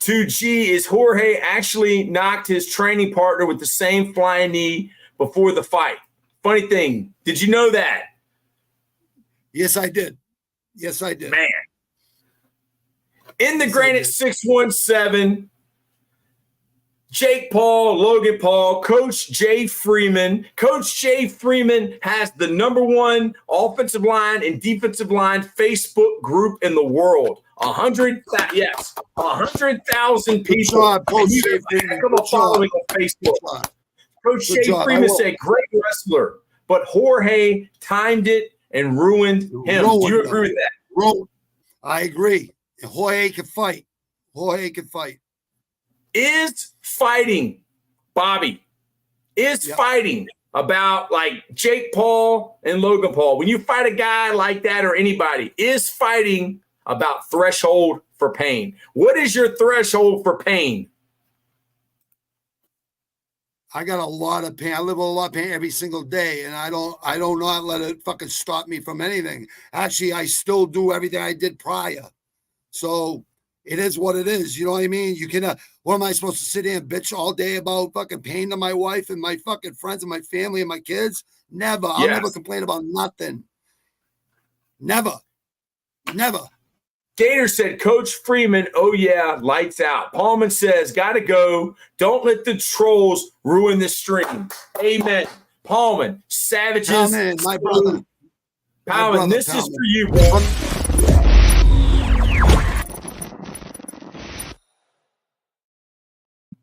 2G is Jorge actually knocked his training partner with the same flying knee before the fight. Funny thing. Did you know that? Yes, I did. Man. In the Granite 617, Jake Paul, Logan Paul, Coach Jay Freeman. Coach Jay Freeman has the #1 offensive line and defensive line Facebook group in the world. 100,000 people. Following on Facebook. Coach Jay Freeman said, great wrestler, but Jorge timed it and ruined him. Do you agree with that? I agree. Jorge can fight. Is fighting, Bobby, fighting about like Jake Paul and Logan Paul, when you fight a guy like that or anybody, is fighting about threshold for pain? What is your threshold for pain? I got a lot of pain. I live with a lot of pain every single day, and I don't not let it fucking stop me from anything. Actually, I still do everything I did prior. So it is what it is. You know what I mean? You can, what am I supposed to sit here and bitch all day about fucking pain to my wife and my fucking friends and my family and my kids? Never. I'll never complain about nothing. Never. Gator said, Coach Freeman, oh yeah, lights out. Paulman says, gotta go. Don't let the trolls ruin the stream. Amen. Paulman, savages. Paulman, my brother. Paulman, this is for you, bro.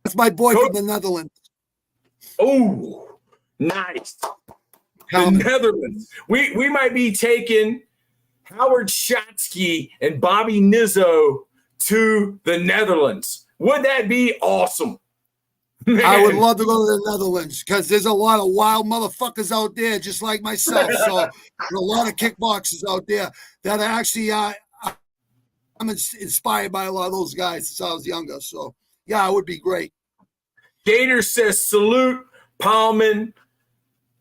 That's my boy from the Netherlands. Oh, nice. The Netherlands. We might be taking Howard Shatsky and Bobby Nizzo to the Netherlands. Would that be awesome? Man. I would love to go to the Netherlands because there's a lot of wild motherfuckers out there, just like myself. So there's a lot of kickboxers out there that are actually I'm inspired by a lot of those guys since I was younger. So yeah, it would be great. Gator says, salute Paulman.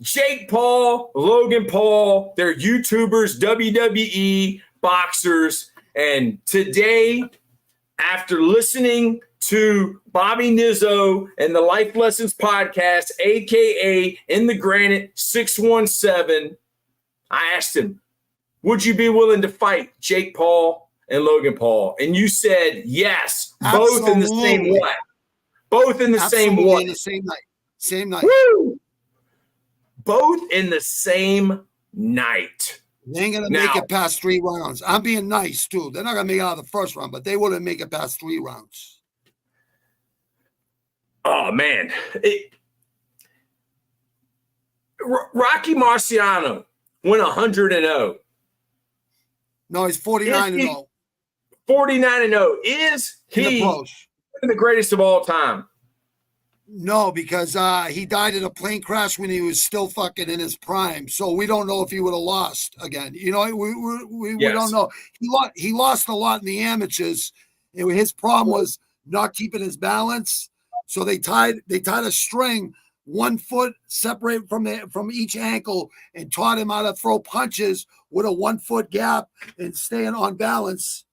Jake Paul, Logan Paul, they're YouTubers, WWE boxers. And today, after listening to Bobby Nizzo and the Life Lessons podcast, AKA In the Granite 617, I asked him, would you be willing to fight Jake Paul and Logan Paul? And you said yes, Absolutely. Both in the same way. Both in the Absolutely same way. In the same night. Same night. Woo! Both in the same night. They ain't going to make it past 3 rounds. I'm being nice, too. They're not going to make it out of the first round, but they wouldn't make it past 3 rounds. Oh, man. Rocky Marciano went 100-0. No, he's 49-0. 49-0. Is he the greatest of all time? No, because he died in a plane crash when he was still fucking in his prime. So we don't know if he would have lost again. You know, we don't know. He lost a lot in the amateurs. And his problem was not keeping his balance. So they tied a string 1 foot separate from each ankle and taught him how to throw punches with a 1 foot gap and staying on balance.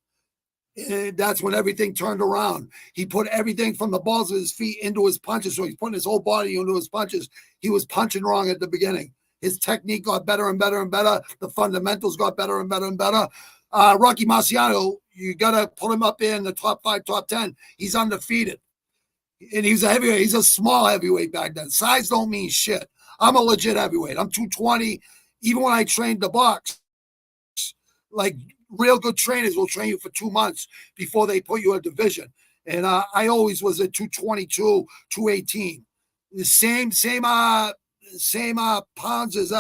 And that's when everything turned around. He put everything from the balls of his feet into his punches. So he's putting his whole body into his punches. He was punching wrong at the beginning. His technique got better and better and better. The fundamentals got better and better and better. Rocky Marciano, you got to put him up in the top 5, top 10. He's undefeated. And he's a heavyweight. He's a small heavyweight back then. Size don't mean shit. I'm a legit heavyweight. I'm 220. Even when I trained the box, like real good trainers will train you for 2 months before they put you in a division. And I always was at 222, 218. The same pounds as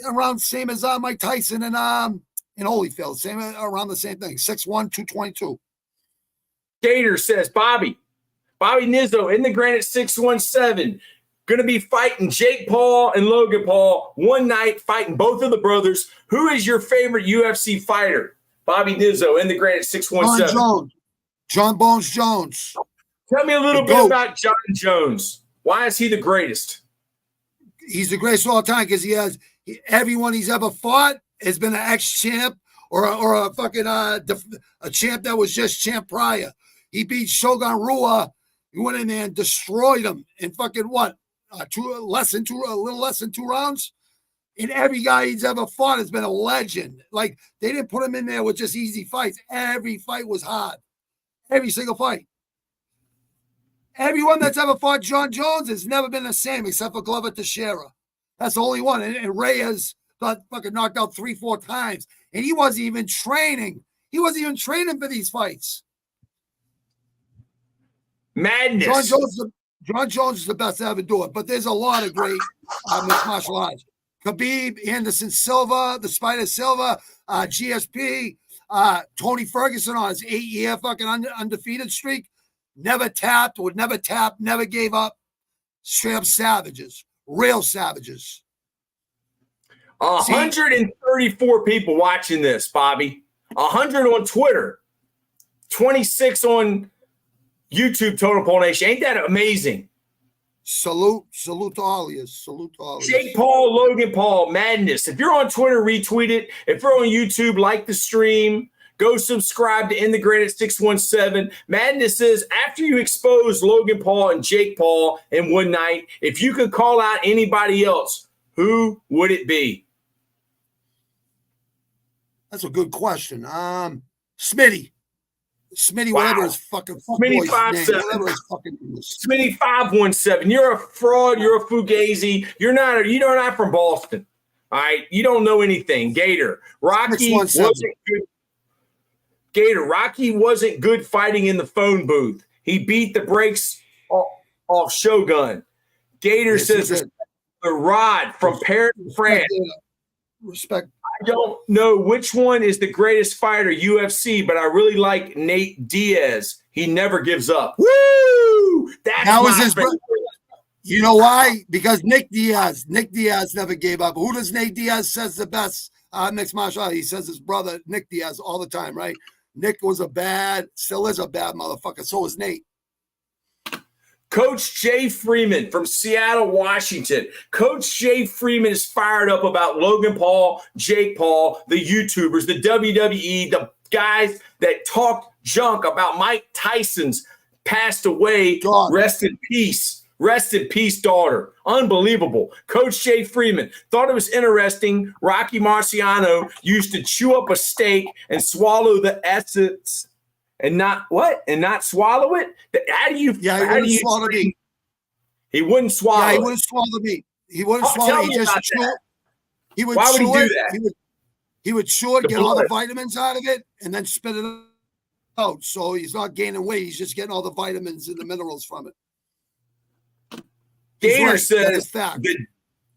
around same as Mike Tyson and Holyfield. Same around the same thing. 6'1", 222. Gator says, Bobby Nizzo in the granite 617. Going to be fighting Jake Paul and Logan Paul one night, fighting both of the brothers. Who is your favorite UFC fighter? Bobby Nizzo in the granite 617. Jon Bones Jones. Tell me a little bit about Jon Jones. Why is he the greatest? He's the greatest of all time because everyone he's ever fought has been an ex-champ or a fucking a champ that was just champ prior. He beat Shogun Rua. He went in there and destroyed him in fucking what? A little less than 2 rounds. And every guy he's ever fought has been a legend. Like, they didn't put him in there with just easy fights. Every fight was hard. Every single fight. Everyone that's ever fought Jon Jones has never been the same except for Glover Teixeira. That's the only one. And Reyes got fucking knocked out 3-4 times. And he wasn't even training. He wasn't even training for these fights. Madness. Jon Jones is the best to ever do it, but there's a lot of great mixed martial arts. Khabib, Anderson Silva, the Spider Silva, GSP, Tony Ferguson on his 8-year fucking undefeated streak. Never tapped, would never tap, never gave up. Straight up savages, real savages. 134 people watching this, Bobby. 100 on Twitter, 26 on YouTube, Total Pole Nation. Ain't that amazing? Salute to all of you. Salute to all of you. Jake Paul, Logan Paul, madness. If you're on Twitter, retweet it. If you're on YouTube, like the stream. Go subscribe to In the Granite 617. Madness is after you expose Logan Paul and Jake Paul in one night, if you could call out anybody else, who would it be? That's a good question. Smitty, Wow. whatever his fucking Smitty 5'7". Smitty 517. You're a fraud. You're a fugazi. You're not from Boston. All right. You don't know anything. Gator. Rocky wasn't good. Gator. Rocky wasn't good fighting in the phone booth. He beat the brakes off Shogun. Gator says the Rod from Paris, France. Respect. I don't know which one is the greatest fighter, UFC, but I really like Nate Diaz. He never gives up. Woo! That was his favorite. You know why? Because Nick Diaz never gave up. Who does Nate Diaz says the best mixed martial art? He says his brother Nick Diaz all the time, right? Nick still is a bad motherfucker. So is Nate. Coach Jay Freeman from Seattle, Washington. Coach Jay Freeman is fired up about Logan Paul, Jake Paul, the YouTubers, the WWE, the guys that talked junk about Mike Tyson's passed away. God. Rest in peace. Rest in peace, daughter. Unbelievable. Coach Jay Freeman thought it was interesting. Rocky Marciano used to chew up a steak and swallow the essence. And not what? And not swallow it? How do you? Yeah, he wouldn't swallow the meat. He wouldn't swallow. Yeah, he wouldn't swallow the meat. He wouldn't swallow. He just chew it. He would. Why would he do that? He would chew it, get all the vitamins out of it, and then spit it out. So he's not gaining weight. He's just getting all the vitamins and the minerals from it. Gator says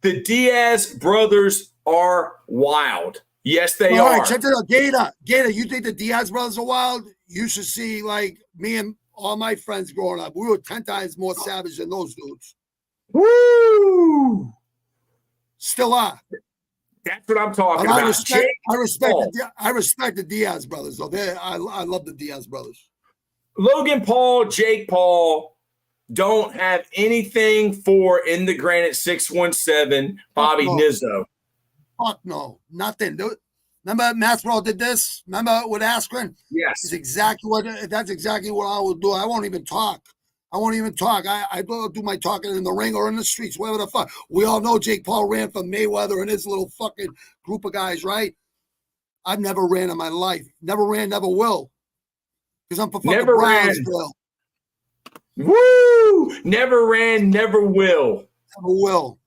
the Diaz brothers are wild. Yes, they are. All right, check it out. Gator, you think the Diaz brothers are wild? You should see, like, me and all my friends growing up. We were 10 times more savage than those dudes. Woo! Still are. That's what I'm talking about. I respect the Diaz brothers, though. I love the Diaz brothers. Logan Paul, Jake Paul don't have anything for In the Granite 617, Bobby Nizzo. Fuck no. Nothing. Remember Masvidal did this? Remember with Askren? Yes. That's exactly what I would do. I won't even talk. I do my talking in the ring or in the streets, wherever the fuck. We all know Jake Paul ran for Mayweather and his little fucking group of guys, right? I've never ran in my life. Never ran, never will. Because I'm for fucking Brownsville. Woo! Never ran, never will. Never will.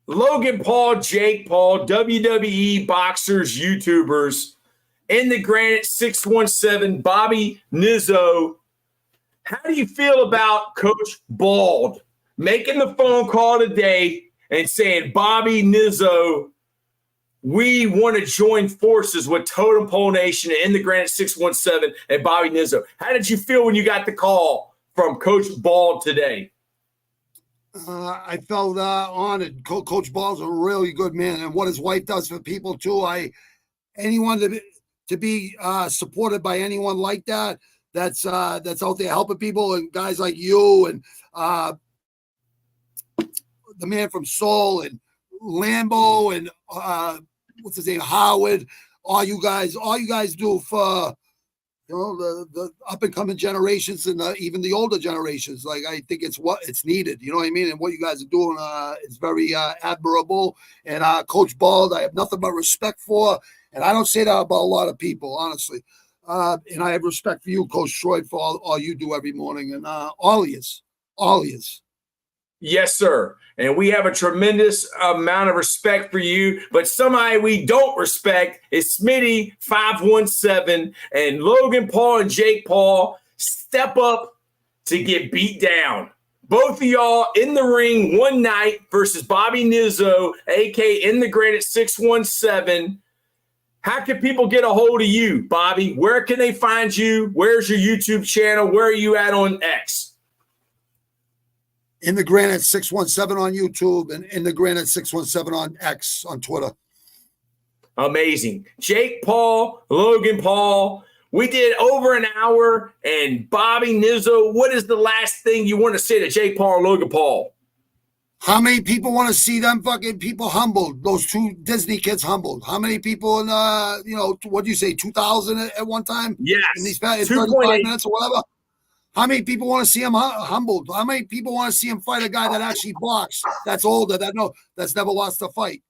Logan Paul, Jake Paul, WWE boxers, YouTubers, In the Granite 617, Bobby Nizzo. How do you feel about Coach Bald making the phone call today and saying, Bobby Nizzo, we want to join forces with Totem Pole Nation and In the Granite 617 and Bobby Nizzo? How did you feel when you got the call from Coach Bald today? I felt honored. Coach Ball's a really good man, and what his wife does for people too. Anyone to be supported by anyone like that. That's out there helping people, and guys like you and the man from Soul and Lambo and what's his name, Howard. All you guys do for the up and coming generations and even the older generations. Like, I think it's needed. You know what I mean? And what you guys are doing is very admirable. And Coach Bald, I have nothing but respect for. And I don't say that about a lot of people, honestly. And I have respect for you, Coach Troy, for all you do every morning. And all of you. Yes, sir. And we have a tremendous amount of respect for you. But somebody we don't respect is Smitty 517 and Logan Paul and Jake Paul step up to get beat down. Both of y'all in the ring one night versus Bobby Nizzo, a.k.a. In the Granite 617. How can people get a hold of you, Bobby? Where can they find you? Where's your YouTube channel? Where are you at on X? In the Granite 617 on YouTube and In the Granite 617 on X on Twitter. Amazing. Jake Paul, Logan Paul. We did over an hour. And Bobby Nizzo, what is the last thing you want to say to Jake Paul or Logan Paul? How many people want to see them fucking people humbled? Those two Disney kids humbled. How many people in, what do you say, 2,000 at one time? Yes. In these 35 minutes or whatever? How many people want to see him humbled? How many people want to see him fight a guy that actually boxed, that's older, that's never lost a fight?